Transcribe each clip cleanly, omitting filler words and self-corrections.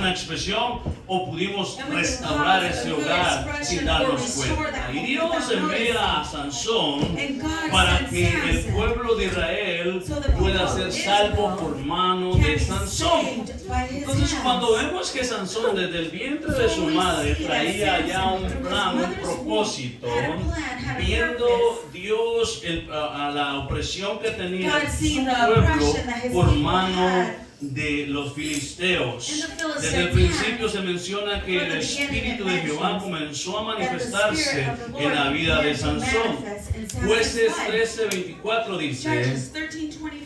una expresión o pudimos restaurar ese hogar sin darnos cuenta. Y Dios envía a Sansón para que el pueblo de Israel pueda ser salvo por mano de Sansón. Entonces, cuando vemos que Sansón desde el vientre de su madre traía ya un plan, un propósito, viendo Dios a la opresión que tenía su pueblo por mano de los filisteos. Desde el principio se menciona que el Espíritu de Jehová comenzó a manifestarse en la vida de Sansón. Jueces 13:24 dice,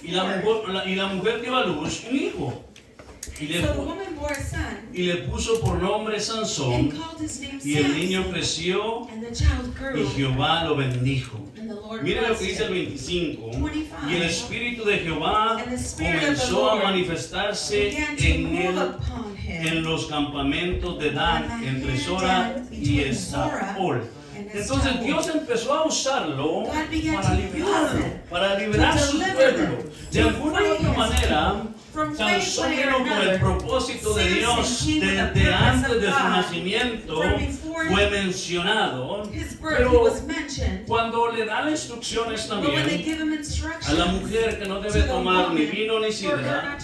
y la mujer dio a luz un hijo. Y le puso por nombre Sansón, y el niño creció y Jehová lo bendijo. Miren lo que dice el 25. Y el Espíritu de Jehová comenzó a manifestarse en él en los campamentos de Dan, entre Sora y Estaol. Entonces Dios empezó a usarlo para liberar su pueblo. De alguna u otra manera, Sansón vino con el propósito de Dios desde antes de su nacimiento, fue mencionado, pero cuando le dan instrucciones también a la mujer que no debe tomar ni vino ni sidra,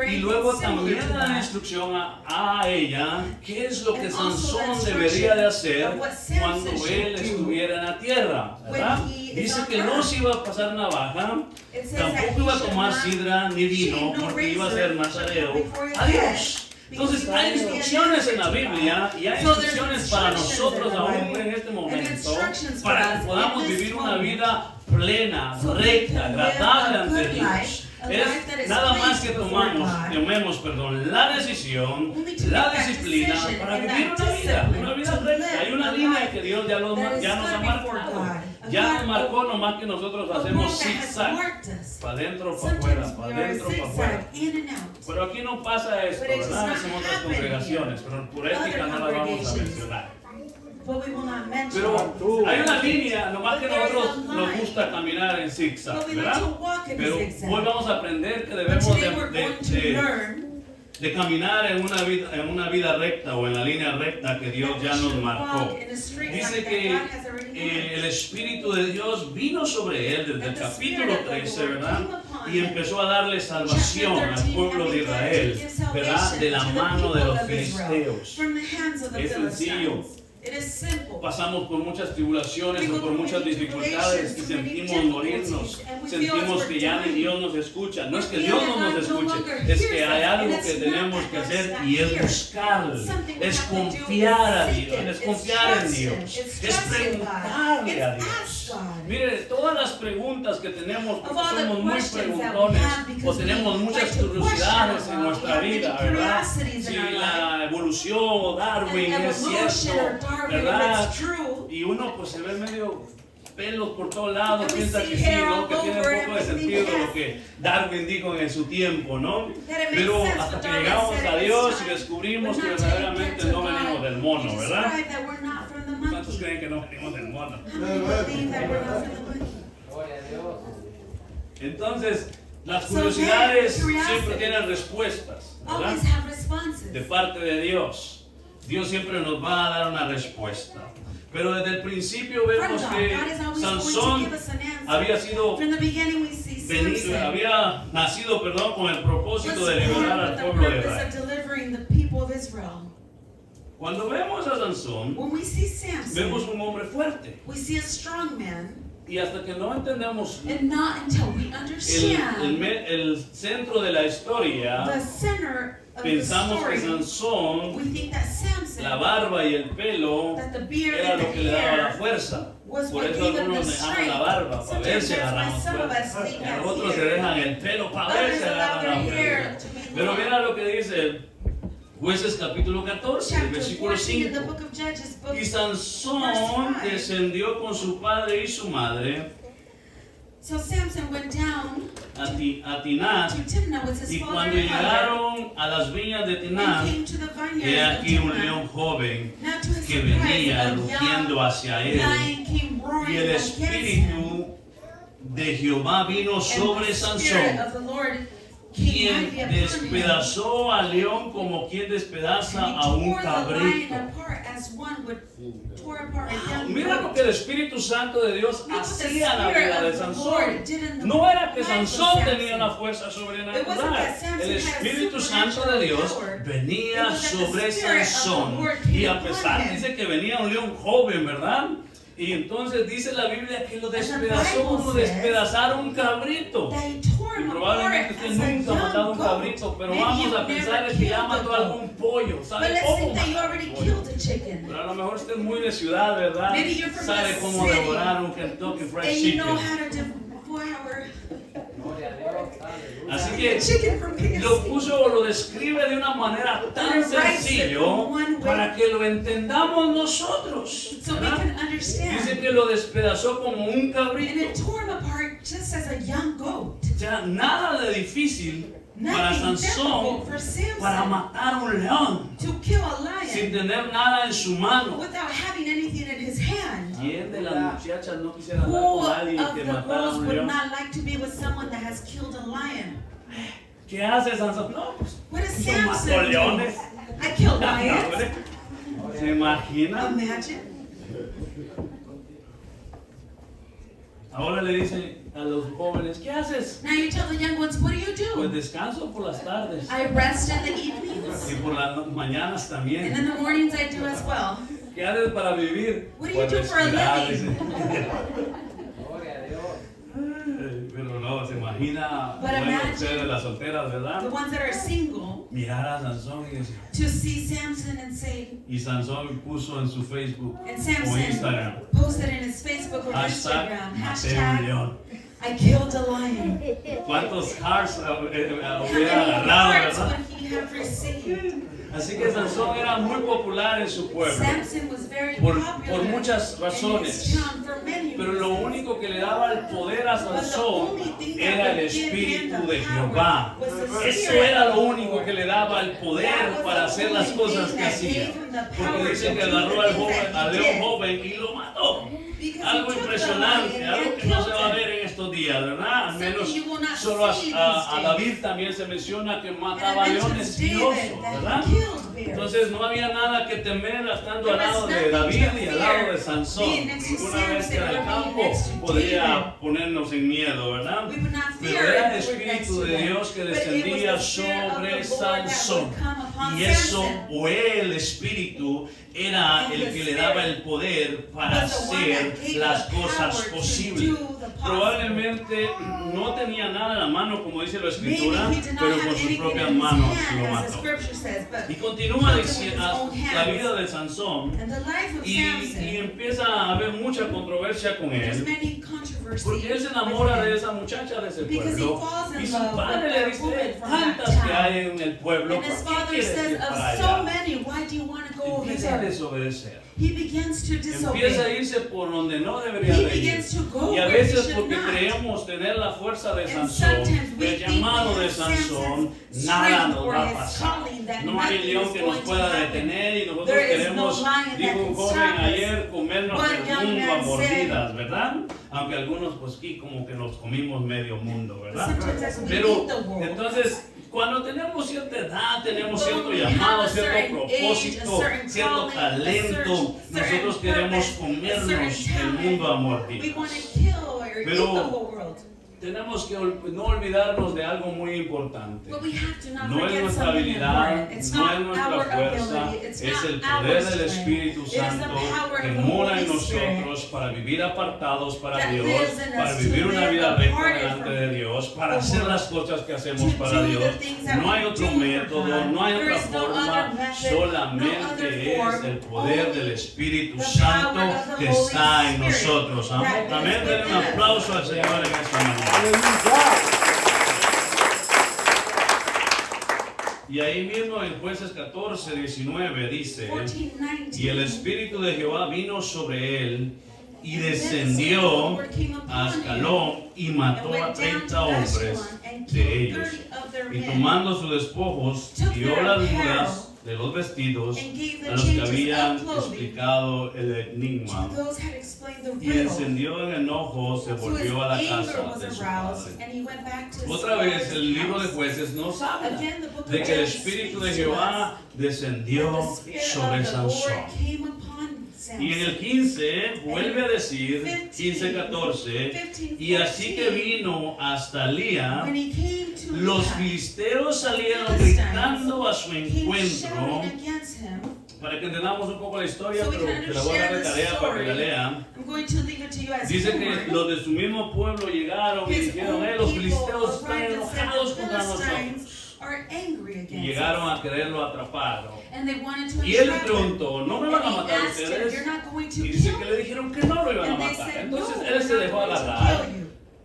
y luego también le dan instrucción a ella qué es lo que Sansón debería de hacer cuando él estuviera en la tierra, ¿verdad? Dice que no se iba a pasar navaja, tampoco iba a tomar sidra ni vino, porque iba a ser nazareo a Dios. Entonces hay instrucciones en la Biblia y hay instrucciones para nosotros aún en este momento para que podamos vivir una vida plena, recta, agradable ante Dios. Es nada más que tomemos la decisión, la disciplina para vivir una vida recta. Hay una línea que Dios ya nos ha marcado. Ya nos marcó, nomás que nosotros hacemos zigzag. Para adentro, para afuera, para adentro, para afuera. Pero aquí no pasa esto, ¿verdad? Es en otras congregaciones, pero por ética no la vamos a mencionar. Pero hay una línea, nomás que nosotros nos gusta caminar en zigzag, ¿verdad? Pero hoy vamos a aprender que debemos de caminar en una vida recta o en la línea recta que Dios ya nos marcó. Dice que el Espíritu de Dios vino sobre él desde el capítulo 13, ¿verdad? Y empezó a darle salvación al pueblo de Israel, ¿verdad? De la mano de los filisteos. Es sencillo. Pasamos por muchas tribulaciones o por muchas dificultades y sentimos morirnos, sentimos que ya ni Dios nos escucha. No es que Dios no nos escuche, es que hay algo que tenemos que hacer y es buscarle, es confiar a Dios, es confiar en Dios, es preguntarle a Dios. Mire, todas las preguntas que tenemos, porque somos muy preguntones o tenemos muchas curiosidades en nuestra vida, ¿verdad? Si la evolución o Darwin es cierto, ¿verdad? Y uno pues se ve medio pelos por todos lados, piensa que sí, ¿no? Que tiene un poco de sentido lo que Darwin dijo en su tiempo, ¿no? Pero hasta que llegamos a Dios y descubrimos que verdaderamente no venimos del mono, ¿verdad? ¿Cuántos creen que no venimos del mono? Entonces, las curiosidades siempre tienen respuestas, ¿verdad? De parte de Dios. Dios siempre nos va a dar una respuesta. Pero desde el principio vemos que Sansón había nacido con el propósito de liberar al pueblo de Israel. Cuando vemos a Sansón, vemos un hombre fuerte. Y hasta que no entendemos el centro de la historia, pensamos que Sansón, la barba y el pelo, era lo que le daba la fuerza. Por eso algunos dejan la barba para ver si agarramos fuerza. Y otros se dejan el pelo para ver si agarran la fuerza. Pero mira lo que dice Jueces capítulo 14, versículo 5. Y Sansón descendió con su padre y su madre a Timnat, y cuando llegaron a las viñas de Timnat, he aquí un león joven que venía rugiendo hacia él, y el Espíritu de Jehová vino sobre Sansón, quien despedazó al león como quien despedaza a un cabrito. Mira lo que el Espíritu Santo de Dios hacía en la vida de Sansón. No era que Sansón tenía una fuerza sobrenatural. El Espíritu Santo de Dios venía sobre Sansón. Y a pesar, dice que venía un león joven, ¿verdad? Y entonces dice la Biblia que lo despedazó como despedazar un cabrito. Y probablemente usted nunca ha matado un cabrito, pero vamos a pensar que ya mató algún pollo. ¿Sabe cómo? Pero a lo mejor usted es muy de ciudad, ¿verdad? Sabe cómo devorar un Kentucky Fried Chicken. Así que lo describe de una manera tan sencillo para que lo entendamos nosotros. Dice que lo despedazó como un cabrito. Ya nada de difícil para Sansón para matar un león sin tener nada en su mano. ¿Quién de las muchachas no quisiera andar con alguien que matara a un león? ¿Qué hace Sansón? No, pues yo mato leones. ¿Se imagina? Ahora le dicen a los jóvenes, ¿qué haces? Now you tell the young ones, what do you do? Pues descanso por las tardes. I rest in the evenings. Y por las mañanas también. And in the mornings I do as well. ¿Qué haces para vivir? What do you do for a living? Pero no, se imagina, bueno, ustedes de las solteras, ¿verdad? The ones that are single. Mirar a Sansón y decir. To see Samson and say. Y Sansón puso en su Facebook And o Samson Instagram. Posted in his Facebook or Instagram. Hashtag I killed a lion. ¿Cuántos hearts hubiera agarrado, verdad? Would he have received? Así que Sansón era muy popular en su pueblo por muchas razones, pero lo único que le daba el poder a Sansón era el Espíritu de Jehová. Eso era lo único que le daba el poder para hacer las cosas que hacía, porque dice que agarró al león joven y lo mató. Algo impresionante, algo que no se va a ver en estos días, ¿verdad? Al menos solo a David también se menciona que mataba leones y osos, ¿verdad? Entonces no había nada que temer estando al lado de David y al lado de Sansón. Ninguna bestia del campo podría ponernos en miedo, ¿verdad? Pero era el Espíritu de Dios que descendía sobre Sansón. Y eso, o el Espíritu, era el que le daba el poder para hacer las cosas posibles. Probablemente no tenía nada en la mano, como dice la Escritura, pero con sus propias manos lo mató. Y continúa diciendo la vida de Sansón, y empieza a haber mucha controversia con él, porque él se enamora de esa muchacha de ese pueblo, y su padre le dice, tantas que hay en el pueblo, ¿por qué quieres ir para allá? Empieza a desobedecer. Empieza a irse por donde no debería de ir. Y a veces porque creemos tener la fuerza de Sansón, el llamado de Sansón, nada nos va a pasar. No hay león que nos pueda detener y nosotros queremos, dijo un joven ayer, comernos el mundo a mordidas, ¿verdad? Aunque algunos pues aquí como que nos comimos medio mundo, ¿verdad? Pero entonces, cuando tenemos cierta edad, tenemos cierto llamado, cierto propósito, cierto talento, nosotros queremos comernos el mundo a mordidas. Pero tenemos que no olvidarnos de algo muy importante. No es nuestra habilidad, no es nuestra fuerza, es el poder del Espíritu Santo que mora en nosotros para vivir apartados para Dios, para vivir una vida recta delante de Dios, para hacer las cosas que hacemos para Dios. No hay otro método, no hay otra forma, solamente es el poder del Espíritu Santo que está en nosotros. Amén. Denle un aplauso al Señor en esta mañana. Y ahí mismo en Jueces 14, 19 dice, y el Espíritu de Jehová vino sobre él y descendió a Ascalón y mató a 30 hombres de ellos. Y tomando sus despojos, tiró las mudas de los vestidos and gave the a los que changes habían of clothing explicado el enigma. to those had explained the Y riddle. encendido en enojo se So his volvió a la anger casa was de su aroused, padre. and he went back to his Otra vez father's el libro de house. Jueces nos habla Again, the book of de que el Judges Espíritu de speaks to Jehová us that descendió the Spirit sobre of the Lord Sansón. came upon Y en el Samson. 15 vuelve a decir, 15:14, 15, y así que vino hasta Lía, When he came to los Leah, filisteos salieron gritando a su came encuentro. shouting against him. Para que entendamos un poco la historia, So we pero can te la voy a dar de share the tarea para que la story. lean. I'm going to leave it to you as Dice que homework. los de su mismo pueblo llegaron y His dijeron, own los people filisteos están arrived and said, enojados "The contra nosotros. Philistines are angry Y against llegaron us." a quererlo atrapar. And they wanted to Y él entrap him. preguntó, ¿no me van a And he matar asked him, ustedes? "You're not going to Y dice kill que me?" le dijeron que no lo iban a And they matar. said, "No, Entonces we're él se not dejó going to agarrar kill you."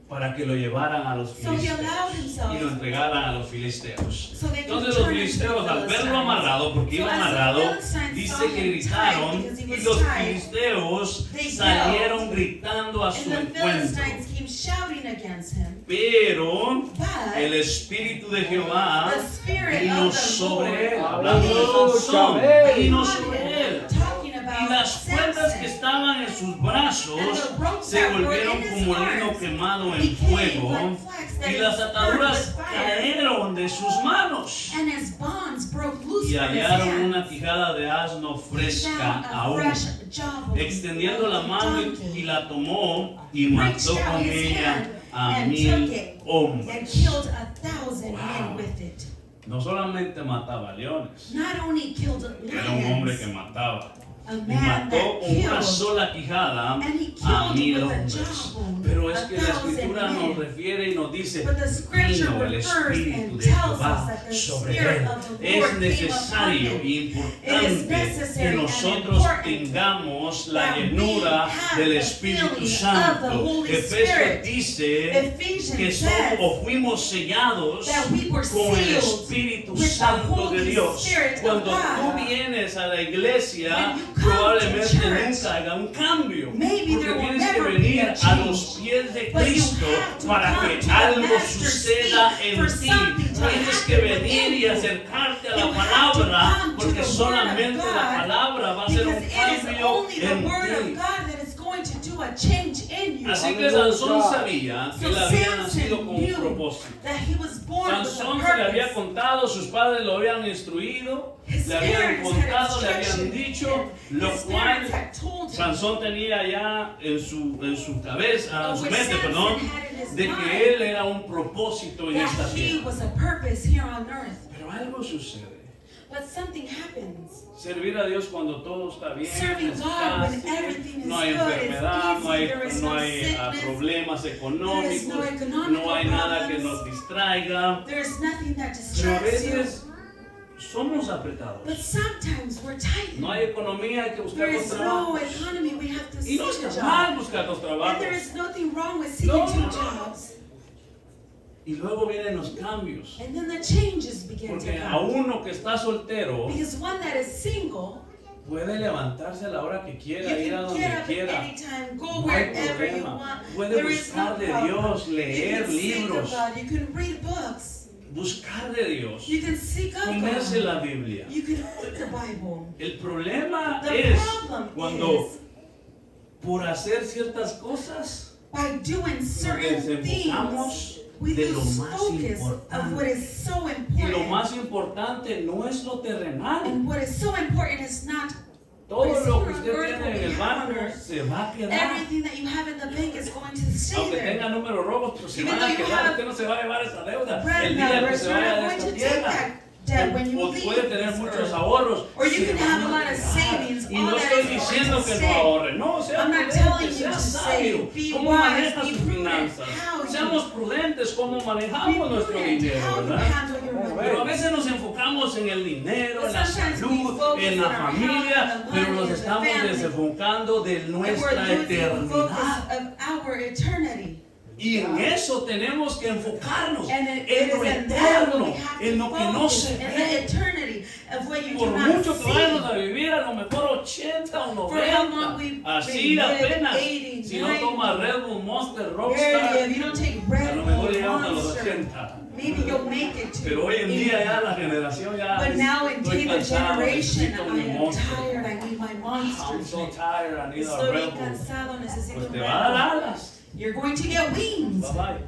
para que lo llevaran a los So he filisteos allowed y lo himself. entregaran a los filisteos. So they Entonces could los turn into the filisteos al verlo Philistines. amarrado, porque So iba as the amarrado, Philistines dice saw que him gritaron tied because he y was los tied, filisteos they salieron yelled, gritando a su And the encuentro. Philistines came shouting against him. Pero But el Espíritu de Jehová the Spirit vino of the sobre él, Lord hablando de Aleluya, Sansón, amén. vino upon sobre him, él. talking Y about las cuerdas que Samson. estaban en sus brazos And the ropes se that were volvieron in his como lino arms quemado en became fuego like flax that y is las burned ataduras with fire. cayeron de sus manos And his bonds broke loose y from his hallaron una hands. quijada de asno He fresca found a aún. fresh jawbone Extendiendo la of mano donkey, y la tomó y reached mató out con his ella hand a and 1000 took it and hombres. killed 1,000 men Wow. with it. No solamente mataba leones, Not only killed era un hombre que lions, mataba. a Y man mató that con una killed, sola quijada and he a killed 1000 with a hombres. jawbone Pero es que la 1,000 escritura nos men. refiere y nos dice, But the scripture vino el refers Espíritu and de tells Jehová us that the sobre Spirit él. of the Es Lord came necesario upon y him. It is importante que necessary and nosotros important tengamos la that we llenura have del the Espíritu filling of the Santo. Holy Efesios Spirit. dice que Ephesians somos says o fuimos sellados that we were con el sealed Espíritu with the Santo de Holy Dios. Spirit of Cuando God. tú vienes a la iglesia, When you come to probablemente church, nunca haga un cambio. maybe Porque there will tienes que never be venir a a change. los pies de But you Cristo have to para come que to the algo Master's suceda feet en for ti. something to Tienes que happen venir within y you. acercarte a la You have to palabra, come to porque the Word of solamente la God, palabra va a hacer Because un it is cambio only the en Word of ti. God that is going to do a change in you. Así que Aleluya. Sansón sabía que So él había Samson nacido con un knew propósito. that he was born with a Sansón se le había purpose. contado, sus padres lo habían instruido, His le habían parents had contado, le habían instruction. dicho, lo His cual parents had told him Sansón tenía ya en su cabeza, en su which mente, Samson perdón, had in his de mind, que él era un propósito en esta that he tierra. was a purpose here on earth. Pero algo sucede. But something happens. Servir a Dios cuando todo está bien, Serving es God when fácil, everything is no hay good, it's enfermedad, no hay, easy, there is no no hay sickness, problemas there is económicos, no economic no hay nada que problems. nos distraiga. There's nothing that Pero a distracts you. veces somos apretados. But sometimes we're tight. No hay economía, hay que buscar There los is no trabajos. economy. We have to Y no seek a está mal job. buscar los And trabajos. there is nothing wrong with seeking No. two jobs. Y luego vienen los cambios. And then the changes begin to Porque a come. uno que está soltero Because one that is single, puede levantarse a la hora que you quiera, ir a can donde get up at quiera. any time, go No hay wherever you problema. want. Puede There is no buscar de problem. Dios, You leer can seek libros, of God. You can read books. buscar de Dios, You can seek of comerse God. la Biblia. You can read the Bible. El problema The es problem cuando is por hacer ciertas cosas by doing nos certain desenfocamos things, we de lo lose más focus of what importante. is so Y lo important. más importante no es lo terrenal. And what is so important is not Todo what is lo here que on usted earth, tiene what en we el have on banco earth. se va a quedar. Everything that you have in the bank is going to stay Aunque there. tenga números rojos, pero se Even van though a you quedar. have Usted no se va a llevar esa deuda. Red El día que numbers, se you're vaya not de going esta to take tierra. that debt when you O leave puede tener this muchos earth. ahorros. Or you se can van have a lot of quedar. savings, Y all no that estoy is going diciendo to que no stay. ahorre. No, sea I'm not prudente, telling you sea to sabio. say, be ¿Cómo wise, maneja be sus prudent, finanzas? how you- Seamos prudentes cómo Be manejamos nuestro prudent dinero, how you ¿verdad? handle your money. Pero a veces nos enfocamos en el dinero, en la Sometimes we salud, focus en on la our health, familia, on the pero money, nos on the estamos family. desenfocando de And nuestra we're losing focus eternidad. of our eternity. Y en eso tenemos que enfocarnos, And it en is lo in that eterno, we have en to lo que no focus, se in the ve. eternity of what you Por do not mucho que vayamos see. a vivir, a lo mejor 80 o For how long 90. we Así live, apenas. 80, Si no 90. toma Red Bull, Monster, Barely, Rockstar, if you don't take a Red lo mejor Bull, llegamos a los Monster, 80. Maybe you'll make it to Pero hoy en día ya la generación ya But now in estoy the cansado, generation, necesito I mi am monstruo. tired, I need my I'm monster. so tired, I need a Estoy Red Bull. cansado, necesito Pues un te Red va a dar Bull. alas. You're going to get wings. Bye bye.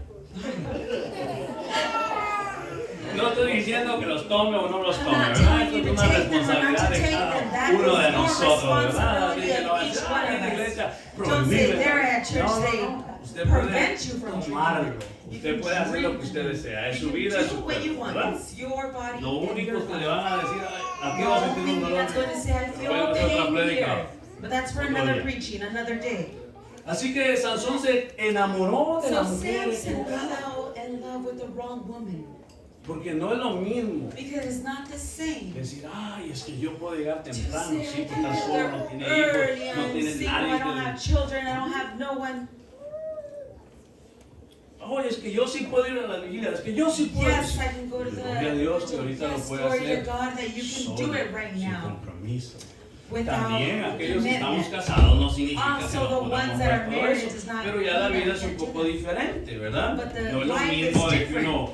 No estoy diciendo que los tome o no los I'm tome, not ¿verdad? telling Esto you es to una take them or not responsabilidad to de take cada them. That uno de is your nosotros, ¿verdad? responsibility Así que no of es, each "Ay, one en of la us." iglesia Don't say prohíbe. there at church No, they no. Usted puede prevent you from tomarlo. drinking. You Usted can puede hacer lo que drink usted them. desea. Es You su can vida, es do su what you cuerpo, want. ¿verdad? It's your body Lo and único your que le body. van a decir, "Ay, aquí The va a only sentir un thing dolor." that's going to say, I feel Pero a es otra pain prédica. here. But that's for Otro another día. preaching, another day. Así que Sansón se enamoró de la So mujer Samson equivocada. fell in love with the wrong woman. Porque no es lo mismo Because it's not the same. decir, ay, es que yo puedo llegar To temprano, say, sí, I que can está get solo, no there tiene early, hijos, no I'm tiene single, I nadie don't que... have children, I don't have no one. Oye, es que yo sí puedo ir a la vigilia, es que yo sí puedo. Yes, I can go to the Gloria a Dios que ahorita lo yes, puede glory to hacer God that you can do solo, it right sin now compromiso. without También aquellos que estamos commitment. casados no significa que Also, no the podamos ones that ver are todo married, eso. it does not Pero ya la mean vida that es un you poco diferente, ¿verdad? But the No es lo life is mismo de que different. uno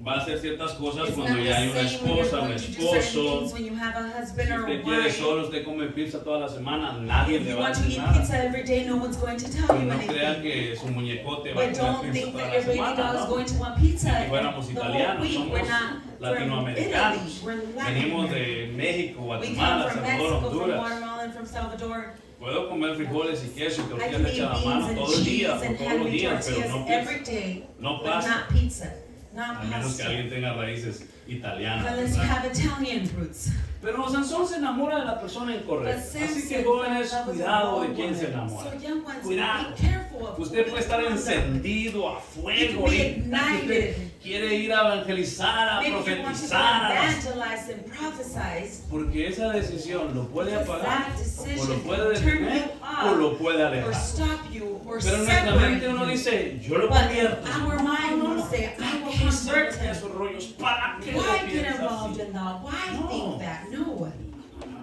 va a hacer ciertas cosas It's cuando not ya hay the una same when you're esposa, un going to do certain esposo. things when you have a husband Si or a usted quiere wife. solo, usted come pizza toda la semana, nadie If le you va a want to decir eat nada. pizza every day, no one's going to tell Pero you no crean anything. que su muñecote va a But comer don't pizza think toda that la your baby semana, doll is ¿no? going to want pizza Si fuéramos the whole italianos, week. We're somos not from latinoamericanos. Italy. We're Latin. Venimos de México, We Guatemala, come from Salvador, Mexico, from Honduras. Guatemala, and from Salvador. Puedo comer frijoles y queso y I tortillas can de eat hecha a beans mano and todo el día, cheese and todos los handmade días, pero tortillas no pizza. every day, No but pasta. not pizza, not A menos que pasta. alguien tenga raíces italianas. Unless you ¿verdad? have Italian roots. Pero Sansón se enamora de la persona But incorrecta. Así Samson que fell jóvenes, in love with the cuidado de wrong quién se woman. enamora. So young ones, Cuidado. be careful of Usted who puede estar you love. encendido a fuego be y ignited. usted quiere ir a evangelizar, a Maybe you want to profetizar, evangelize and prophesize. porque esa decisión lo puede Because apagar, that o decision lo puede can turn detener, you o off, lo puede or alejar. stop you, or Pero en nuestra separate mente uno you. dice, yo lo But convierto. our mind will say, I ¿Para will qué se convert meten him. esos rollos? ¿Para qué lo Why get piensa involved así? in that? Why No. think that? No.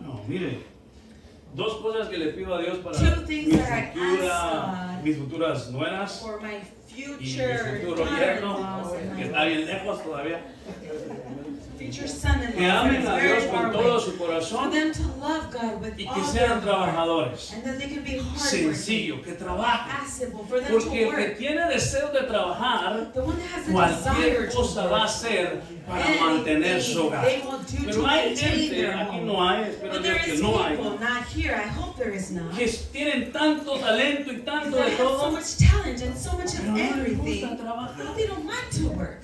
No, mire, dos cosas que le pido a Dios para Two things that I ask mis futuras nueras For my y mi future futuro yerno, daughter-in-laws and que my está bien lejos todavía, future son-in-laws que that amen is a very Dios far con away. todo su For corazón them to love God with y que all their sean heart. trabajadores, And that they can be hardworking. sencillo, que trabajen. As simple. For them Porque to el que work. tiene deseo de trabajar, The one that has a cualquier desire to cosa va a work. hacer para Anything mantener su hogar. they will do Pero to hay maintain gente, their aquí home. no hay, espero But Dios there que is no hay, people, not here, I hope there is not, que tienen tanto talento y tanto that de have so todo, much talent and so much of pero no les gusta everything, trabajar. but they don't want to work.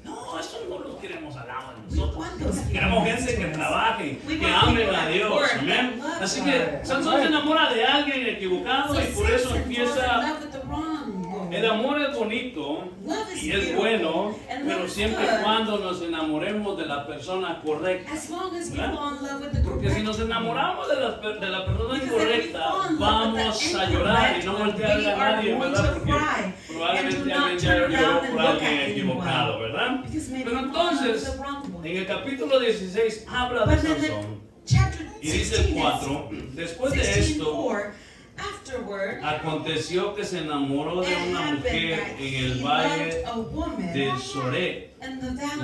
No, eso no lo queremos al lado de We nosotros. want those people. Queremos gente que trabaje, We que want amen people a that Dios. work, Amén. that love Así God. que Sansón se enamora de alguien equivocado So y por eso Samson falls in empieza. love with the wrong woman. El amor es bonito Love is y es beautiful, bueno, and pero love is siempre y good. cuando nos enamoremos de la persona correcta. As long as we ¿verdad? fall in love with the Porque si correct nos woman. enamoramos de la persona Because if we incorrecta, fall in love with vamos the a llorar y incorrect no one, voltear a we ver a are nadie, going ¿verdad? to Porque cry and do probablemente not alguien ya turn lloró around and por look alguien at equivocado, anyone. ¿verdad? Because maybe Pero we fall in love with entonces, the wrong one. en el capítulo 16 habla de But then Sansón. Chapter Y dice 16 el 4, después de esto, 16:4, afterward, aconteció que se enamoró de it una happened mujer that en he el loved valle a woman de Sorek, in the valley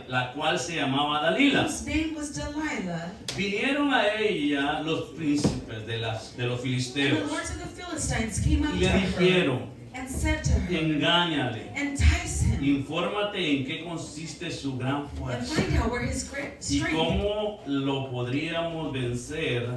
la of cual se llamaba Dalila. whose name was Delilah. Vinieron a ella los príncipes de los And the filisteos lords of the Philistines came up y to le her dijeron, and said to her, engáñale, entice him infórmate en qué consiste su gran and fuerza find out where his great y strength cómo lo podríamos vencer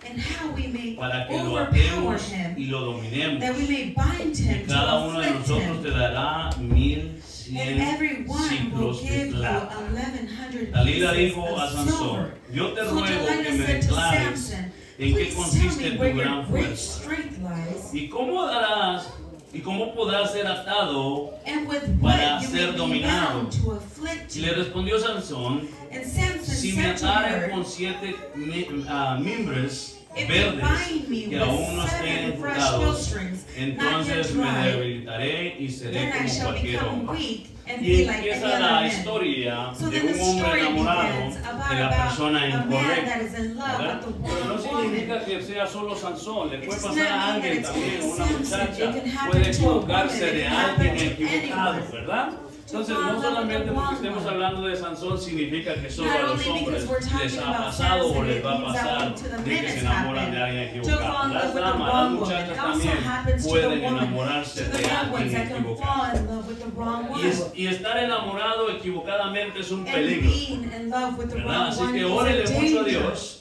and how we may para que lo overpower atemos him, y lo dominemos. that we may bind Y him to cada uno de afflict nosotros te him. dará And 1100 every one will ciclos de give you plata. 1,100 Dalila pieces dijo a of Sansón, silver. yo te So ruego Delilah que me said to declares Samson, en qué please tell consiste me tu where your gran great fuerza strength lies, y cómo podrás ser atado and with para what you ser may be dominado. bound to afflict Y le you. respondió Sansón, And Samson si me said to ataren her, con 7 mimbres If they verdes bind me que with aún no estén 7 fresh ejecutados, bowstrings, not yet entonces me dried, debilitaré y seré then I como shall cualquier become hombre. weak and Y be like any empieza other la man. historia So de then un the hombre story enamorado begins de about la persona a man incorrecta. that is in love ¿Verdad? with the Pero no wrong woman. significa que sea solo Sansón, le It puede does pasar a not mean that alguien it's también, only una Samson. muchacha It can happen puede to a woman, equivocarse it de can alguien happen to equivocado, anyone. ¿verdad? Entonces fall no in love with solamente the porque wrong estemos one. hablando de Sansón significa que solo Not a los only hombres because we're les talking ha about pasado o Samson, les it va a means that pasar only to the de men que se it's enamoran de alguien happened. To fall equivocado. in Las love with the damas, las wrong woman. muchachas It also también happens to the pueden woman, enamorarse to the de young ones alguien that can equivocado. fall in love with the wrong one. Y estar enamorado equivocadamente es un And peligro, being in love with the ¿verdad? wrong Así one que is órele a mucho a danger. Dios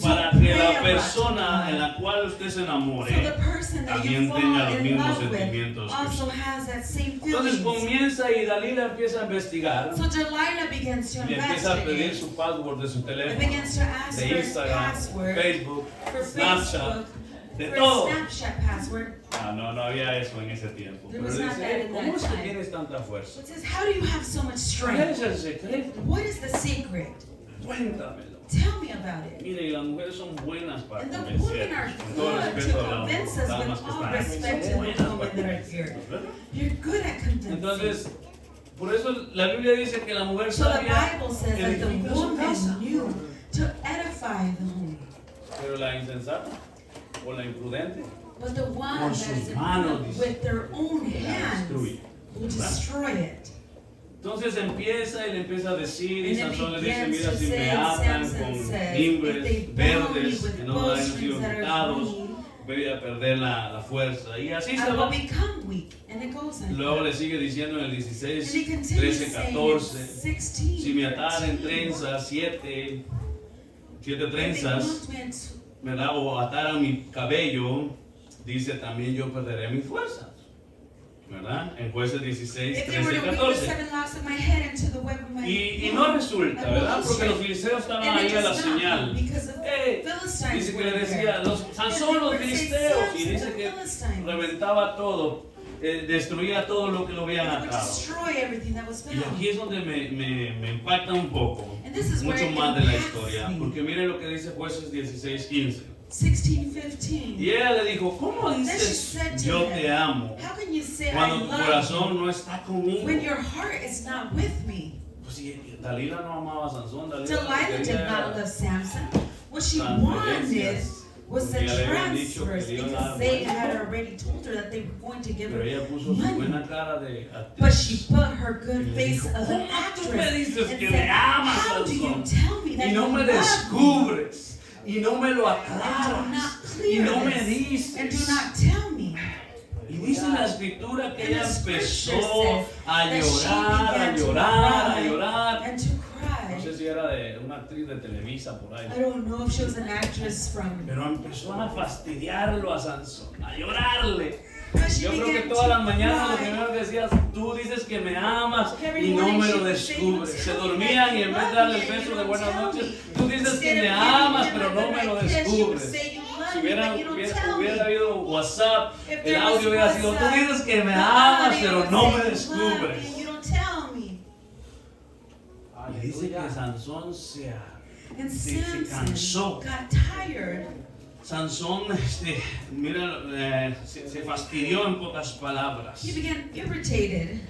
para que la persona en la cual usted se So the enamore person that también you tenga fall los in mismos love with sentimientos que also usted. has that same Entonces feelings. comienza y Dalila empieza a investigar So Delilah begins to y empieza a pedir investigate. su password de su It teléfono, begins to ask de for his Instagram, password, Facebook, for Snapchat, Facebook, de for todo. his Snapchat password. No había eso en ese tiempo. There Pero was not dice, that in ¿cómo that es que time. tienes tanta fuerza? So it says, how do you have so much ¿Cuál strength? es el secreto? What is the secret? Cuéntamelo. Tell me about it. Mire, y las mujeres son buenas para And the convencer. women are Con todo good respeto to a las convince us damas with que all están aquí. respect to Son the buenas para women that are here. convencernos, ¿verdad? You're good at convincing. Entonces, por eso la Biblia dice que la mujer So the sabia Bible says that the edifica su casa. woman knew to edify the home. Pero la insensata o la imprudente But the one Con that sus is manos, imprudent dice, with their own la hands destruye. will destroy it. Entonces empieza y le empieza a decir, y And it Sansón le dice, begins mira, to si me say, atan Samson con says, mimbres if they bound me verdes with que no hayan sido bowstrings that are quitados, green, voy a perder la fuerza. Y así se I will va. become weak. And it goes like Luego that. le sigue diciendo en el And 16, he continues 13, saying 14, in 16, si me ataren en 13, trenzas, siete if they trenzas, moved me into- ¿verdad? O ataran mi cabello, dice también yo perderé mi fuerza. ¿Verdad? En Jueces 16, If they were 13, to weave the 14. 7 locks of my head into the web of my Y no resulta, ¿verdad? Porque los filisteos estaban And ahí it a la does not, señal. because of Philistines Dice que were le there. decía, Sansón, los filisteos, y dice que reventaba todo, destruía todo lo que lo habían They would atado. destroy everything that was Y found. aquí es donde me impacta un poco, And this is where mucho it más de la impacts historia, me. porque mire lo que dice Jueces 16, 15. 16:15. Y ella le dijo, ¿cómo Then she dices said to yo him, te amo how can you say I cuando tu love corazón you no está conmigo? when your heart is not with me? Pues si Dalila no amaba a Sansón, Delilah did not love Samson. What she wanted transferencias. was the Porque ya le habían dicho que transfers le iban a because dar they muerte. had already told her that they were going to give Pero her ella puso su money. buena cara de But she actriz. put her good Y le face dijo, of an ¿cómo tú me actress dices and que said, me amas, how do you Sansón? tell me that Y no you me love me descubres. Y no me lo and do aclaras. not Y clear no me this and do dices. not tell me? Y dice la escritura que And ella the scripture empezó says a that she llorar, a began to llorar, a cry llorar. and to cry. No sé si era de una actriz de Televisa por ahí. I don't know if she was an actress from. Pero empezó a fastidiarlo a Sansón, a llorarle. But she Yo creo que began todas las to mañanas lo cry. primero que decías, tú dices que me amas Every y no morning me she lo would say, descubres. "You Se tell me dormían that y you en vez de love darle me el and beso you de don't buenas tell noches, me." tú dices que Instead me of giving amas, him pero a no me lo good kiss, she would descubres. say, "You love Si me, but you don't tell me." hubiera habido WhatsApp, If el there was audio hubiera sido, tú WhatsApp, dices que me the amas, audio pero would no say, me "You love me descubres. and you don't tell me." Y dice que Sansón se And se cansó. Samson got tired. Sansón, mira, se fastidió en pocas palabras. He began irritated.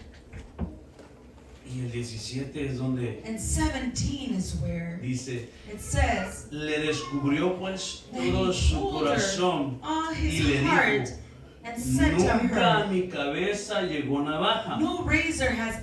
Y el 17 es donde And 17 is where dice, it says, le descubrió pues that todo he su told her corazón all y his le heart dijo, and said to nunca a her, mi cabeza llegó navaja, "No razor has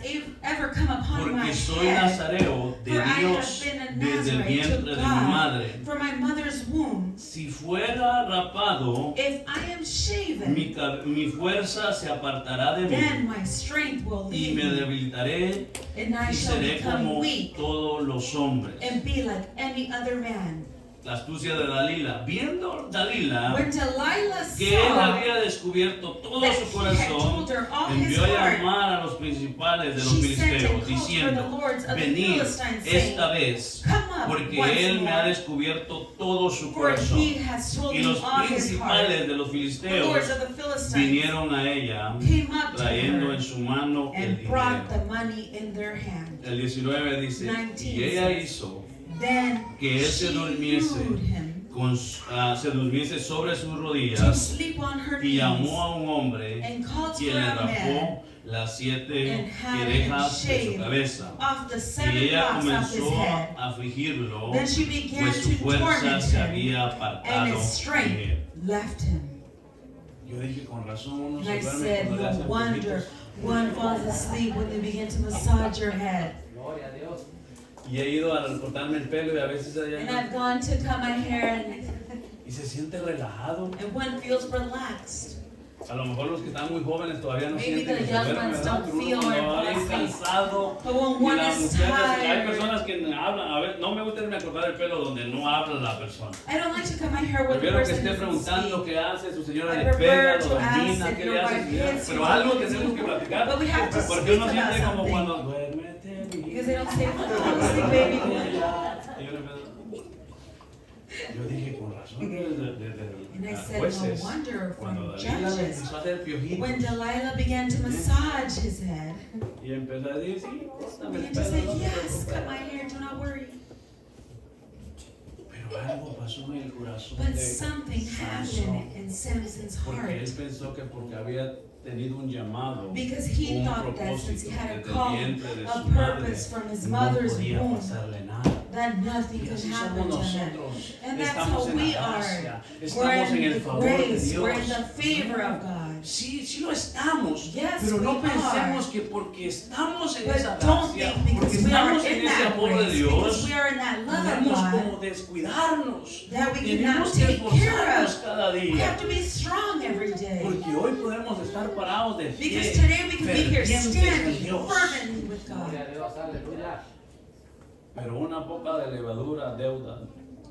ever come upon my porque soy head, nazareo de for I Dios have been a desde el Nazarite vientre to de mi madre. God from my mother's womb. Si fuera rapado, If I am shaven, mi fuerza se apartará de then mí my strength will y leave me me, debilitaré and I y shall seré become como weak todos los hombres. and be like any other man." La astucia de Dalila. Viendo Dalila When Delilah que él saw había descubierto todo that su he had corazón, told her all his envió a heart, llamar a los principales de los she sent and filisteos, called for the diciendo, lords of the venid Philistines, saying, esta vez, "Come up porque once él me ha more, descubierto todo su for he corazón. has told Y me los all his heart." principales de los The filisteos lords of the Philistines vinieron a ella, came up to trayendo her en su mano el and brought dinero. the money in their hand. El 19 dice, 19 y ella says, hizo Then que él se she durmiese hewed him se durmiese sobre sus to rodillas sleep on her y knees, llamó a un hombre and called quien for le a man, rapó las 7 and had him orejas de su shave cabeza. off the Y 7 ella locks off his comenzó head. a afligirlo, Then she began pues su to fuerza torment se him, había and apartado his de strength él. left him. Yo dije, con razón uno And se I duerme said, cuando le no hacen wonder piquitos. one falls asleep when they begin to massage your head. Y he ido a cortarme el pelo y a veces And I've gone to cut my hair, y se siente relajado. and one feels relaxed. A lo mejor los que están muy jóvenes todavía no Maybe sienten the que se young duermen, ones ¿verdad? don't Pero uno feel cuando or va bien fall asleep. cansado But when y one las is muchachas, hay tired, personas que hablan, a ver, no me gusta irme a cortar el pelo donde no habla la persona. I don't like to cut my hair where the Prefiero que person esté doesn't preguntando speak. qué hace, su señora I le prefer pega, to lo ask domina, if qué your le hace, wife su señora. hits you, Pero algo tenemos que platicar, But we have to porque speak uno about siente como something. cuando duérmete, Because they don't say, fall asleep, baby. Y yo le empiezo- yo dije, con razón, And I de said, jueces, no wonder cuando from Dalila le judges, empezó a hacer piojitos, when Delilah began to massage his head, y empezó a decir, sí, córtame el began to pelo, say, no te yes, cut my preocupes. hair, do not worry. Pero algo pasó en el corazón But de something Sansón, happened in Samson's porque él heart. pensó que porque había tenido un llamado, Because he un thought that since he propósito had a desde el call, vientre de a su madre, purpose from his no mother's podía womb, pasarle nada. that nothing Y could así happen somos to him. nosotros. And that's Estamos how en we la are. gracia, We're estamos en in el the favor de grace, we're in Dios. the favor of God. Sí, sí lo estamos, Yes, pero no we pensemos are. que porque estamos en But esa don't gracia, think porque because we are estamos en in ese that amor de grace, because Dios, we are in that love of podemos como God, descuidarnos. that we Tenemos cannot que take care esforzarnos of. cada We día. have to be strong every day. Porque hoy podemos estar parados de pie, Because today we can be here fervientes en standing Dios. fervently with God. Pero una poca de levadura deuda,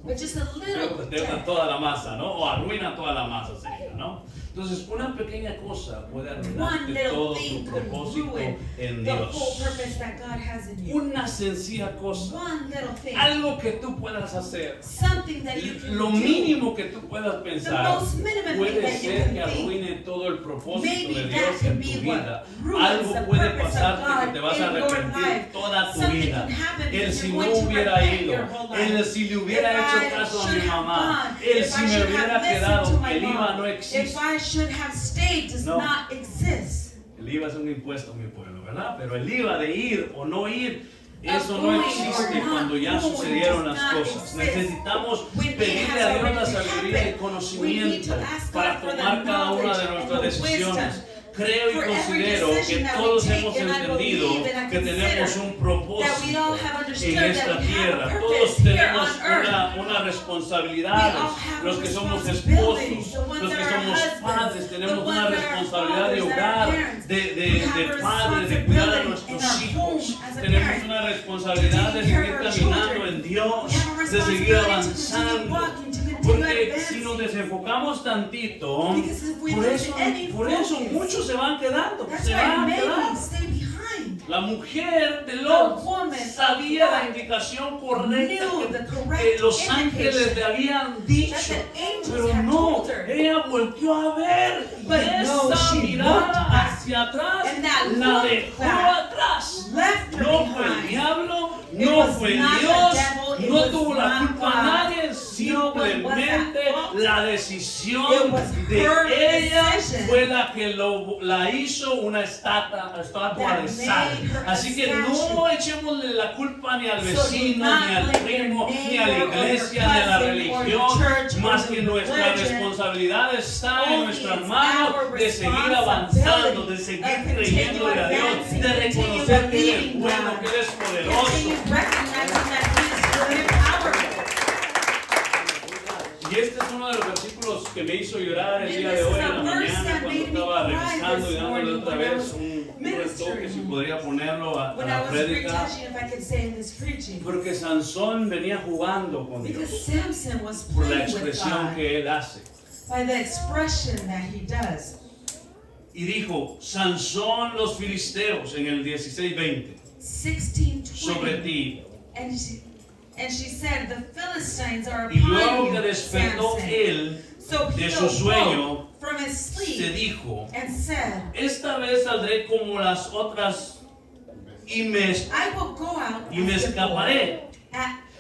But just a little deuda toda la masa, ¿no? O arruina toda la masa, sería, ¿no? Entonces, una pequeña cosa puede one arruinarte little todo thing tu could propósito ruin en the Dios. whole purpose that God has in you. Una sencilla cosa, One little thing. algo que tú puedas hacer, Something that you can lo do. mínimo que tú puedas The pensar, most minimum thing puede that you ser can que think. arruine todo el propósito Maybe de that Dios can en be tu what vida. ruins Algo the puede purpose of pasarte que God te vas a in your arrepentir life. toda tu Something vida. can happen Él because si you're no going to hubiera repent ido, your whole life. él si le hubiera If hecho I caso a should mi have mamá, gone, él if si I me should hubiera have listened quedado, to my el IVA mom, no if existe. I should have stayed does No. not exist. El IVA es un impuesto, mi pueblo, ¿verdad? Pero el IVA de ir o no ir, eso no Going existe or not cuando ya going sucedieron does las not cosas. exist. Necesitamos When it pedirle has a Dios la already sabiduría y el happened, we need conocimiento to ask para God for the tomar cada una de knowledge nuestras and the decisiones. wisdom. Creo y For every considero decision que that we todos take, hemos and I entendido believe and I que tenemos consider un that we propósito all have understood en that esta we have a tierra. purpose Todos here tenemos on earth. una We responsabilidad. all have Los que somos responsibilities. esposos, The ones los que that are somos husbands, padres, the tenemos ones una that are responsabilidad de fathers, that are hogar, parents. de We have a padres, de cuidar a responsibility nuestros in our hijos. home as a Tenemos parent una responsabilidad de to take care seguir of our caminando children. en Dios, We have a de seguir responsibility to continue avanzando. walking, to continue Porque si advancing. nos desenfocamos tantito, Because if we por lose eso, any por eso focus, muchos se van quedando, that's se why van many quedando. stay behind. La mujer de Lot The woman sabía of la God indicación correcta knew the que correct los ángeles indication le habían dicho, that the angels pero had no, told her. ella volteó a ver y But no, esa she looked mirada back, hacia atrás and that la look dejó back atrás. left her No fue el behind. diablo, It no was fue not the Dios, devil, it no was tuvo la not culpa God. nadie, No one was simplemente at fault. la It decisión was de her ella decision fue la que la hizo una estatua that de sal. made her a Así que no statue. echémosle la culpa ni al So do vecino, not ni al blame primo, your ni a la neighbor or your iglesia, ni a la cousin or religión, your church or más your que nuestra religion. responsabilidad está en Only nuestras it's manos our de seguir avanzando, de responsibility seguir of creyendo a Dios, advancing, de continue reconocer que Él es believing bueno, God. que Él es poderoso. Continue recognizing that He is good and powerful. Y este es uno de los versículos que me hizo llorar el And día this de is hoy a en la verse mañana that cuando made me estaba cry revisando y this dándole morning otra when I vez was un ministering. retoque, si podría ponerlo a When I la was prédica. retouching, if I could say in this preaching, Porque Sansón venía jugando con because Dios Samson was por la playing with expresión God que él hace. by the expression that he does. Y dijo, Sansón los filisteos en el 16:20 sobre 16:20. ti. And she said, the Philistines are Y luego upon que you, despertó Samson. él So he de su sueño, awoke from his se sleep dijo, and said, esta vez saldré como las otras y me I will go out escaparé.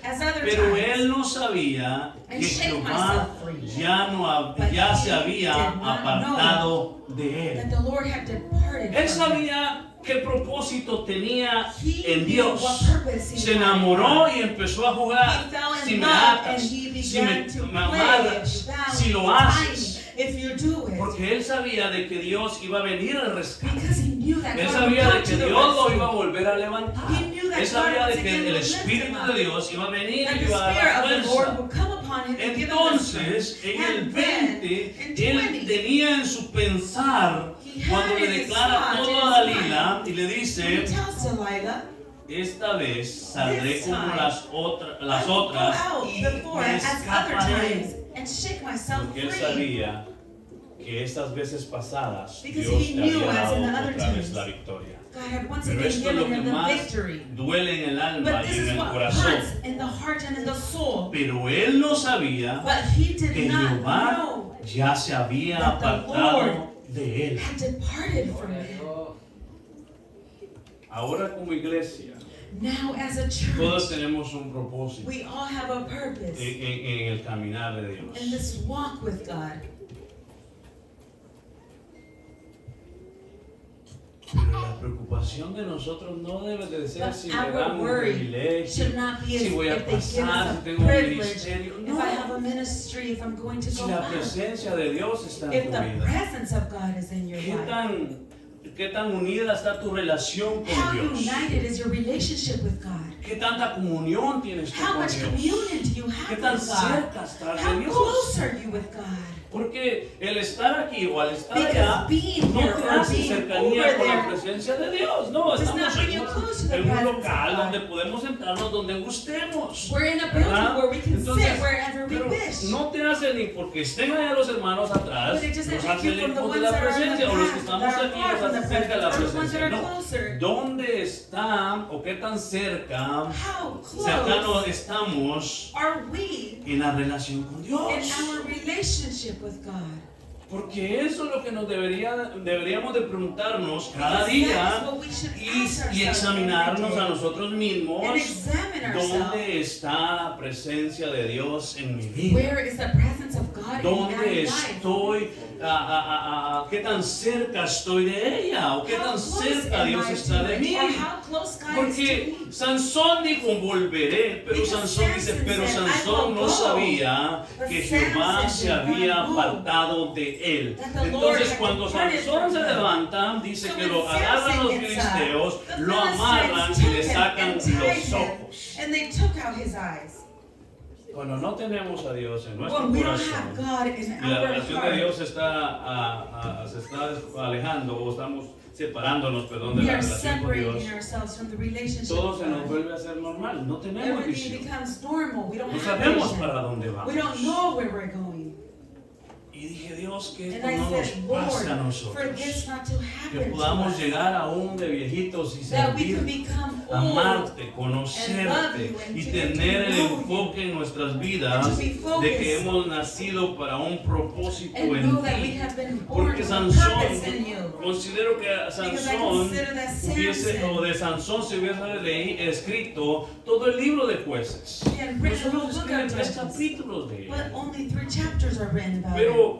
as other other Pero times, él no sabía and que shake Jehová myself free. ya se había apartado de that él. the Lord had departed Él from him. sabía qué propósito tenía He en knew Dios. what purpose he Se had. enamoró y empezó a jugar. He fell in Si me love atas, and he si me began to play amarras, down si lo tiny haces. if you do it. Porque él sabía de que Dios iba a venir al rescate. Because he knew that Él God would sabía de come que to the Dios lo rescue. iba a volver a levantar. He knew that Él sabía God de was que again el would lift Espíritu him de up. Dios iba a venir That y the iba a dar Spirit la of the Lord fuerza. would come upon him and give him the Entonces, strength. en el And then, 20, in él 20, tenía en su pensar, he had cuando le in his declara thought, todo in a his Dalila y le he dice, tells Delilah, esta vez saldré This como time, las I will otras go out y before me as other escaparé. times and shake myself Porque él free. sabía que estas veces pasadas Because Dios he te knew había as in the dado other otra vez times, la victoria. God had once Pero again esto es lo given que him the más victory. duele en el alma But y this en is el what corazón. hurts in the heart and in the soul. Pero él no sabía But he did que not Jehová know ya se había that the apartado Lord de él. had departed from him. Ahora como iglesia, Now as a todos church, tenemos un propósito we all have a purpose en el caminar de in Dios. this walk with God. Pero la preocupación de nosotros no debe de ser But si me our dan un worry privilegio, should not be si as voy a if they give pasar, us si a tengo un privilege, ministerio. if No. I have a ministry, if I'm going to Si go la out, presencia de Dios está en if tu the vida. presence of God is in your life. ¿Qué tan unida está tu relación con How Dios? united is your relationship with God? ¿Qué tanta comunión tienes tú How con much Dios? communion do you ¿Qué have tan with God? cerca estás de How Dios? close are you with God? Porque el estar aquí o al estar Because allá being no here te or hace being cercanía over con la there presencia de Dios. No, does estamos not bring you close to the en un presence of local God. donde podemos sentarnos donde gustemos. We're in a building ¿verdad? where we can Entonces, sit wherever we pero wish. no te hace ni porque estén allá los hermanos atrás, But it doesn't nos make hace you from the lejos de ones la that are in the presencia, o los que past, estamos that are aquí far nos from the hace cerca de la presence, or the ones that presencia. are No. closer. ¿Dónde está o qué tan cerca, How cercanos close estamos are we en la relación con Dios? in our relationship with God? Porque eso es lo que deberíamos de preguntarnos cada Because día that is what we should ask y ourselves examinarnos every a day. nosotros mismos. And examine ourselves. ¿Dónde está la presencia de Dios en mi vida? Where is the presence of God in my ¿Dónde life? estoy? ¿Qué tan cerca estoy de ella? ¿O qué How tan close cerca am Dios I está to de it? mí? Or how close God is Porque to me? Sansón dijo, volveré, pero Because Sansón dice, Samson pero said, "I Sansón will no go." sabía But que Samson Jehová se did not había know apartado de él. that the Lord Entonces had cuando departed Sansón from se him. levanta, dice So que when lo agarran Samson los gets up, filisteos, the lo amarran Philistines y took le him sacan and tied los him, ojos. and they took out his eyes. Cuando no tenemos a Dios en nuestro When we don't corazón, have God in y la our relación de heart, Dios se está alejando o estamos separándonos, perdón, de we la are relación con Dios, separating ourselves from the relationship todo with se nos God. vuelve a hacer normal. No tenemos Everything visión. becomes normal. We don't No have sabemos vision. para dónde We don't vamos. know where we're going. Y dije, Dios, que And esto I no nos said, pase a Lord, for nosotros. this not to Que happen to podamos us. llegar aún de viejitos y That we can servir, become old amarte, conocerte y tener el enfoque en nuestras vidas and to be de que focused hemos nacido para un propósito and en know that we ti. have been born Porque with a Sansón, purpose in you. considero que Because I Sansón consider that hubiese, o Samson, de Sansón se hubiese escrito todo el libro de jueces. he had written a Solo whole book escriben of 3 Judges, capítulos de but él. only 3 chapters are written about it. Pero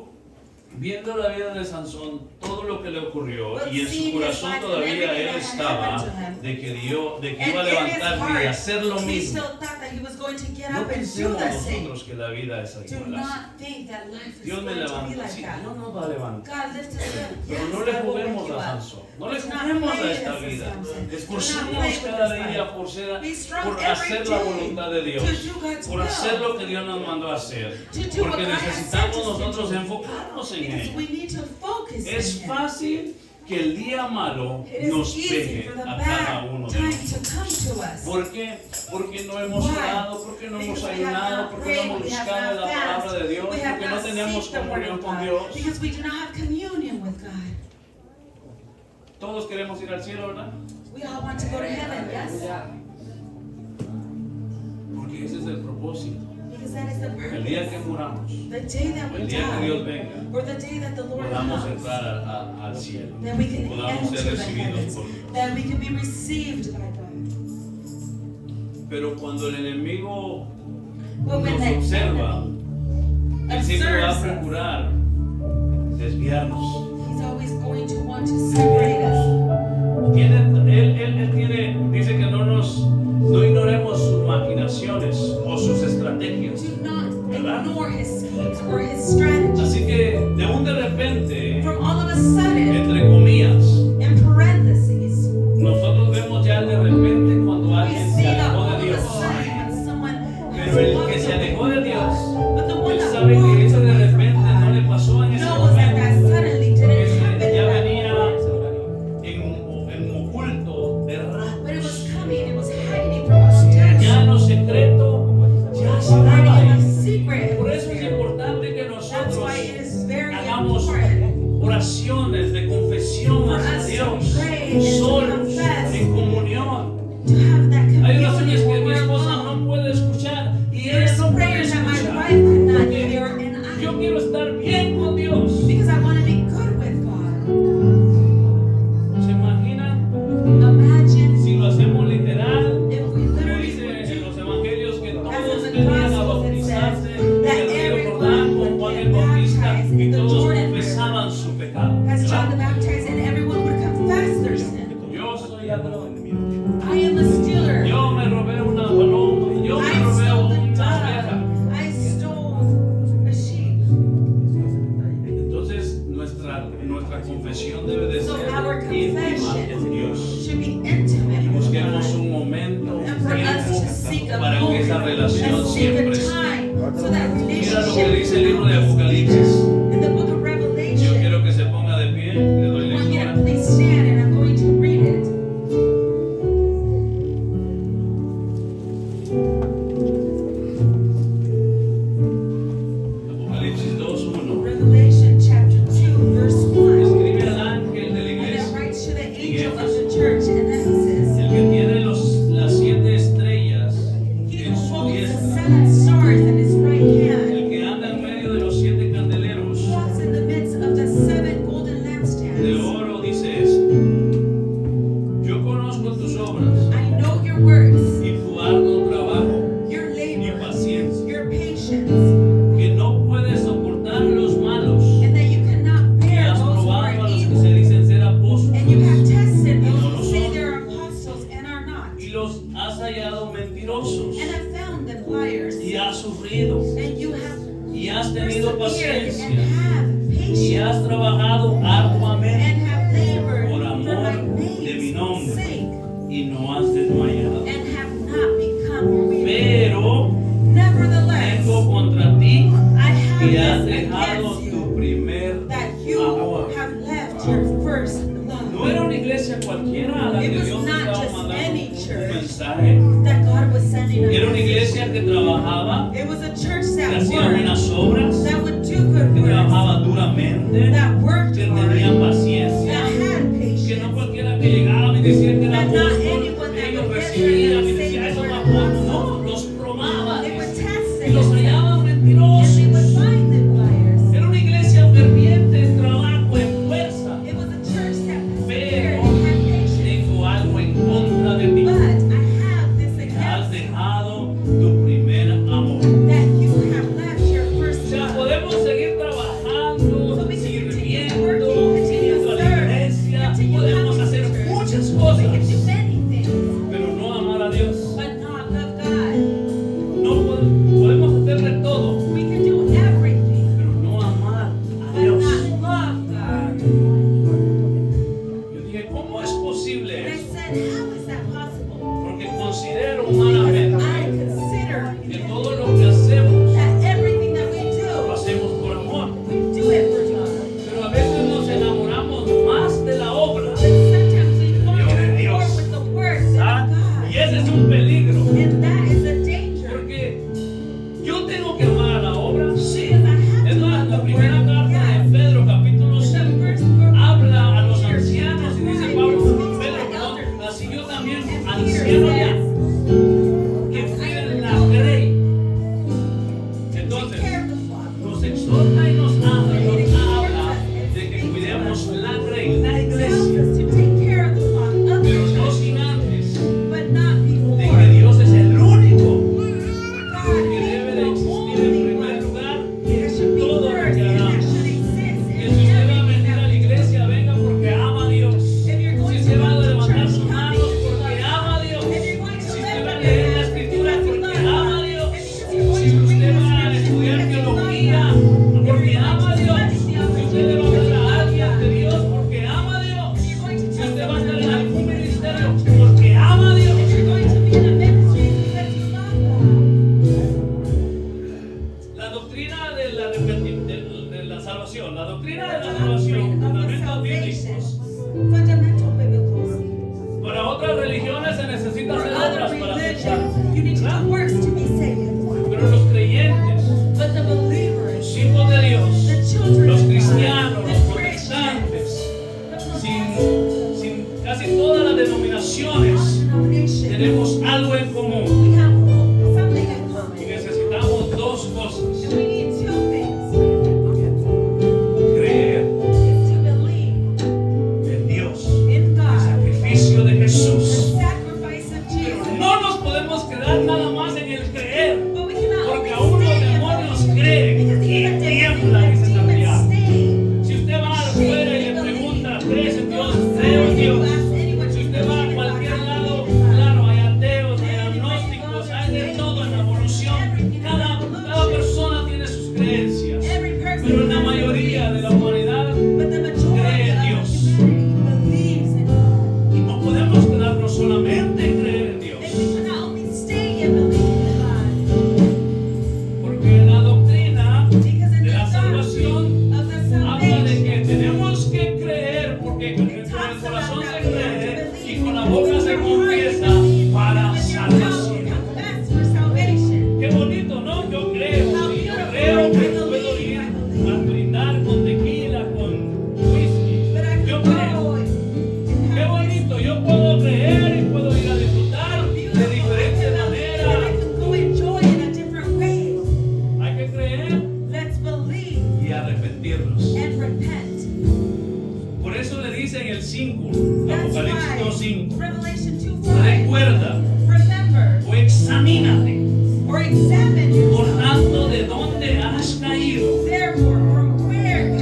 viendo la vida de Sansón, todo lo que le ocurrió, But y en su seeing his corazón life and todavía everything él that had estaba happened to him, de que and iba a in his levantarse y heart, hacer lo he mismo. still thought that he was going to get No up and do pensemos the same. nosotros que la vida es Do igual. not think that life is Dios me going to be levanta, like sí, that. Dios nos va a levantar. God lifts us up. Pero Yes, no le I will juguemos wake you a up. Sansón, no le Let's not juguemos play a esta this as vida. Samson. Do not Esforcémonos play with cada this día life. Be strong por every hacer la day voluntad de Dios, to do God's por will. hacer lo que Dios nos mandó a hacer, To do what porque God has necesitamos sent us to nosotros do. enfocarnos en Because Él. we need to focus Es in Him. fácil que el día malo It is nos easy pegue for the a cada bad uno de time nosotros. to come to us. ¿Por qué? Porque no hemos Why? orado, porque no hemos Because we have ayunado, not porque prayed, no hemos we have buscado not la palabra fasted, de Dios, we have porque no not tenemos seek the word comunión of con God, Dios. because we do not have communion with God. Todos queremos ir al cielo, ¿verdad? We all want to go to heaven, yes? Porque ese es el propósito. Because that is the El día que purpose. muramos, The day that we el día que Dios die, venga, or the day that the Lord podamos comes, entrar al cielo, that we can podamos enter ser the recibidos heavens, por Dios. that we can be received by God. Pero cuando el enemigo But when nos the observa, enemy él siempre va a observes us, procurar desviarnos. he's always going to want to separate us. Él tiene, dice que no ignoremos sus maquinaciones o sus estrategias. Do not ¿Verdad? ignore his schemes or his strategies. Así que de repente, From all of a sudden, entre comillas, in parentheses, nosotros vemos ya de repente cuando we alguien see se that alejó all de of a Dios. sudden when someone has Pero el que walked se alejó away, de Dios, but the one él that sabe que walked eso de away from repente no le God pasó en ese knows that momento. suddenly didn't happen Que in ya that venía moment. en oculto de But it was ratos. coming, it was hiding from us. Ya en lo secreto, ya estaba Hiding in ahí. the secret. Por eso es importante que That's nosotros why it is very hagamos important oraciones de confesión for hacia us to Dios, pray and to solos, confess, en comunión. to have that Hay communion oraciones que when mi we're esposa alone. no puede escuchar y ella There's no puede prayers that my escuchar. wife could not Porque hear, and yo quiero estar bien con Dios. because I want to be good with God. ¿Se imaginan Imagine si lo hacemos literal? if we Como literally dice would en do los evangelios que todos as in the venían a Gospels it bautizarse says en that el río everyone Jordán would con Juan get el Bautista baptized y in the todos Jordan River confesaban su pecado. as John the ¿Verdad? Baptist, and everyone would confess their sin. Yo soy ladrón. I am a stealer. Yo me robé una paloma. Yo me I robé stole the una oveja. dove. I stole a sheep. Entonces nuestra confesión debe de So ser our íntima confession con Dios. should be intimate Y with busquemos God. un momento, un And for us to seek tiempo a para que esa moment relación and seek siempre a esté. time so that Mira lo que relationship dice el libro de can Apocalipsis. in the book of Yo Revelation. quiero que se ponga de pie, le doy I want you to lectura. please stand and I'm going to read it. Apocalipsis 2:1. Revelation chapter 2 verse 1. Escribe al ángel de la And it iglesia, writes to the angel of the church in Ephesus. el que tiene las 7 estrellas He en who su holds the diestra, 7 stars in his right hand. el que anda en medio de los 7 candeleros Walks in the midst of the 7 golden de lampstands. oro, dice esto: yo conozco tus obras I know your works, y tu arduo trabajo your y labor, paciencia, your patience, que no puedes soportar los malos and that you cannot y bear has those who probado are a los que evil. se dicen ser And you have apóstoles tested y no those lo who say son, they're apostles and are not, y los has hallado mentirosos, and have found them liars. y has sufrido, And you have y has tenido persevered and paciencia, have y patience has trabajado arduamente, and have labored por for amor my de mi name's nombre, sake y no has desmayado. and have not become weary. Pero Nevertheless, tengo contra ti I que has have this dejado against tu you, primer that you amor. have left your first No love. era una iglesia cualquiera a la It que was Dios not estaba just mandando any un church mensaje. that God was sending a Era una message. iglesia que trabajaba, It was a church que that hacía worked, buenas obras, that would do good que works, trabajaba duramente, that worked que hard, tenía that paciencia, had que no patience. cualquiera que llegaba y decía que era That not apóstol, anyone that ellos would get recibían y there and decían, say eso the es word apóstol. No, apostle. los probaban They would y test los them, hallaban and they would mentirosos. find them liars. Era una iglesia ferviente en trabajo, en fuerza. It was a church that Pero persevered and had patience. tengo algo en contra de ti. But I have this Has against you, dejado tu primer amor. that you have left your first O sea,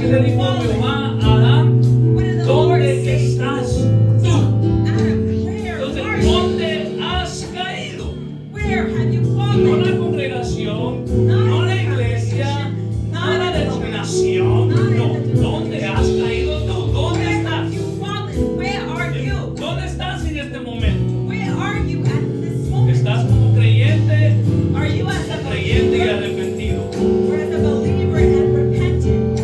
le dijo Jehová a Adán, What did the Lord ¿dónde say? estás tú? Adam, where Entonces, are you? ¿dónde has caído? Where have you No fallen? la congregación, no la iglesia, no la denominación, no. ¿Dónde has caído tú? ¿Dónde Where estás? have you fallen? Where are you? ¿Dónde estás en este momento? Where are you at this moment? ¿Estás como creyente Are you as a creyente y believer arrepentido? or as a believer and repentant?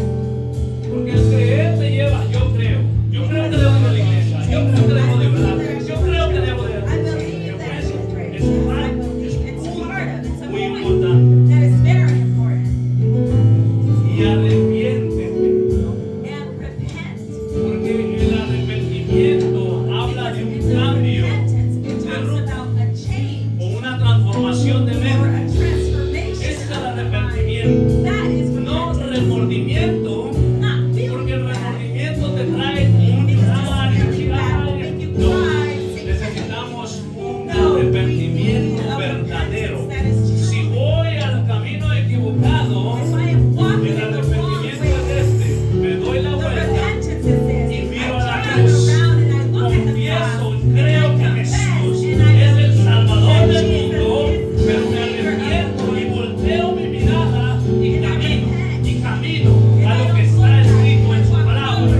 Porque el creer te lleva, yo creo que debo ir a la iglesia, yo creo que debo de orar, yo creo que debo de I believe that eso it's great. es I believe it's part of it. It's a muy point importante. that is very important. Y arrepiéntete, And repent. porque el arrepentimiento habla de un cambio Repentance, it de talks ruta about a change o una transformación de or mente. a transformation Ese es el of mind. arrepentimiento, That is no repentance. remordimiento, Not porque feeling el bad. remordimiento te trae un llorar y decir, ay, no. Necesitamos Necesitamos un arrepentimiento verdadero. Si voy al camino equivocado, el arrepentimiento es este. Me doy la vuelta y miro a la cruz. Confieso y creo que Jesús es el Salvador del mundo, pero me arrepiento y volteo mi mirada y camino a lo que está escrito en su palabra.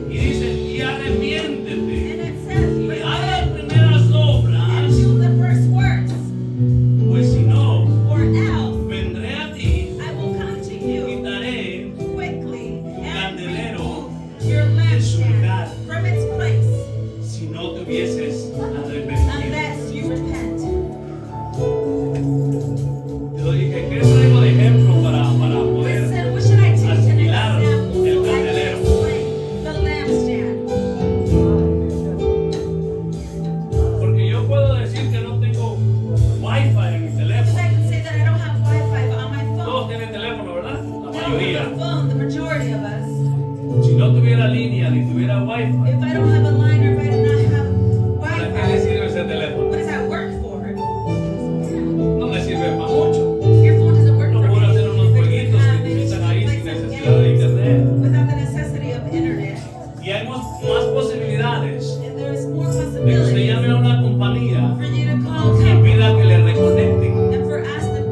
Y dice, y arrepiéntete. Y haz las primeras obras, pues si no, vendré a ti y quitaré de su lugar si no te hubieses arrepentido. Unless you repent. Yo dije, ¿qué traigo de ejemplo para poder? Listen, what should I teach an asimilar example el so I can candelero? explain the lampstand? Porque yo puedo decir que no tengo wifi en mi Because teléfono. I can say that I don't have Wi-Fi on my Todos phone. tienen teléfono, ¿verdad? La I don't have mayoría. a phone, the majority of us. Si no tuviera línea ni tuviera wifi, If I don't have a line or if I do not have ¿para qué le Wi-Fi, sirve ese teléfono? what does that work for? No me sirve para mucho. Your phone doesn't work No for puedo hacer unos anything jueguitos que están ahí sin necesidad de internet. without the necessity of internet. Y hay más posibilidades And there is more de que usted possibilities llame a una compañía for you to call y company pida que le reconecten. and for ask them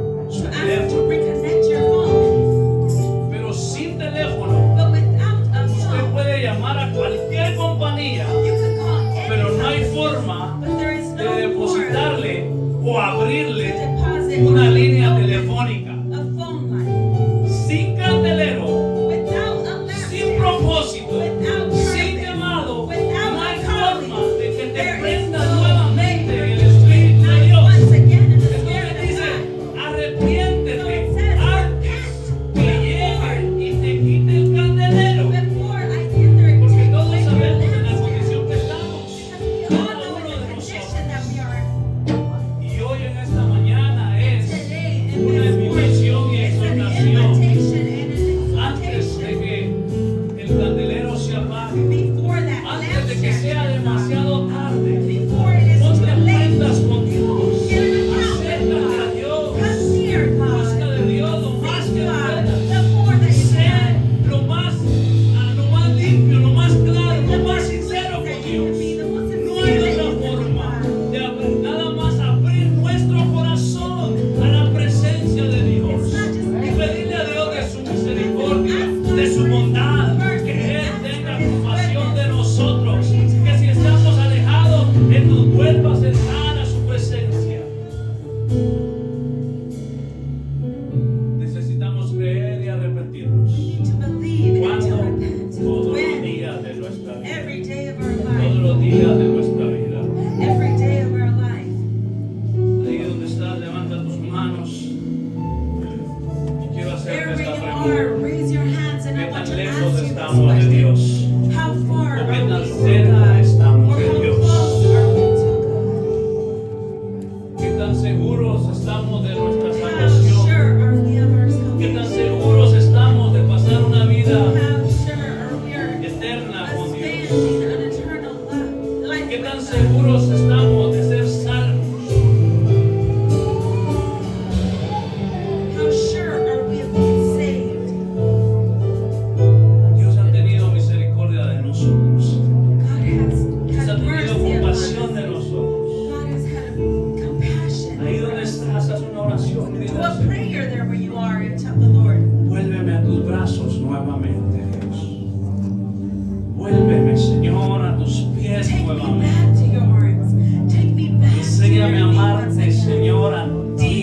to reconnect your phone. Pero sin teléfono, But without a usted phone, puede llamar a cualquier compañía, you can call any pero no hay company, forma but there is de no more depositarle o abrirle deposit una or línea open telefónica. a phone line Sin candelero, without a sin lampstand, propósito, without sin purpose, llamado, without no hay a calling. forma de que te There is prenda no nuevamente way el Espíritu de Dios. once again in the Entonces Spirit of dice, God. arrepiéntete So it says, antes que llegue y te quite el candelero. Before I enter and Porque take todos away your sabemos en la lampstand, condición que estamos. because we all know in the condition that we are Y hoy en esta mañana es today in una this invitación y morning. It's an exhortación invitation and an antes de exhortation que el candelero se apague, before that antes de que lampstand sea is on, demasiado tarde. before it is Ponte too a late. cuentas con Dios, Get an account with acércate a God. Dios, Come near busca God. de Dios lo más Seek que God. puedas. The more that you Sé can. lo más limpio, lo más claro, The lo more más sincero that con you Dios. can be, the most No hay sincere that otra you can be forma God. de nada más abrir nuestro corazón a la presencia de Dios It's not just y pedirle a Dios de su misericordia, de su bondad, que Él tenga compasión de nosotros, que si estamos alejados, Él nos vuelva a acercar a su presencia. Necesitamos creer y arrepentirnos. We need to believe and to ¿Cuándo? repent. Todos los When? días de nuestra vida. Every day of our Todos life. los días de nuestra vida. Every day of our life. Ahí donde estás, levanta tus manos. Y quiero hacerte There where esta you pregunta. are, raise your hands and I ¿Qué want tan to lejos ask you this estamos de question. Dios? How far ¿O are qué we tan from cerca God? estamos Or de how Dios? close are we to ¿Qué tan seguros estamos de nuestra God? How salvación? sure are we of our ¿Qué tan salvation? seguros estamos de pasar una vida How sure are we eterna con Dios? spending an eternal life ¿Qué with tan God? seguros estamos de ser salvos? How sure are we of being saved? una oración y dile Do al a Señor, prayer there where you are and tell the Lord, vuélveme a tus brazos nuevamente.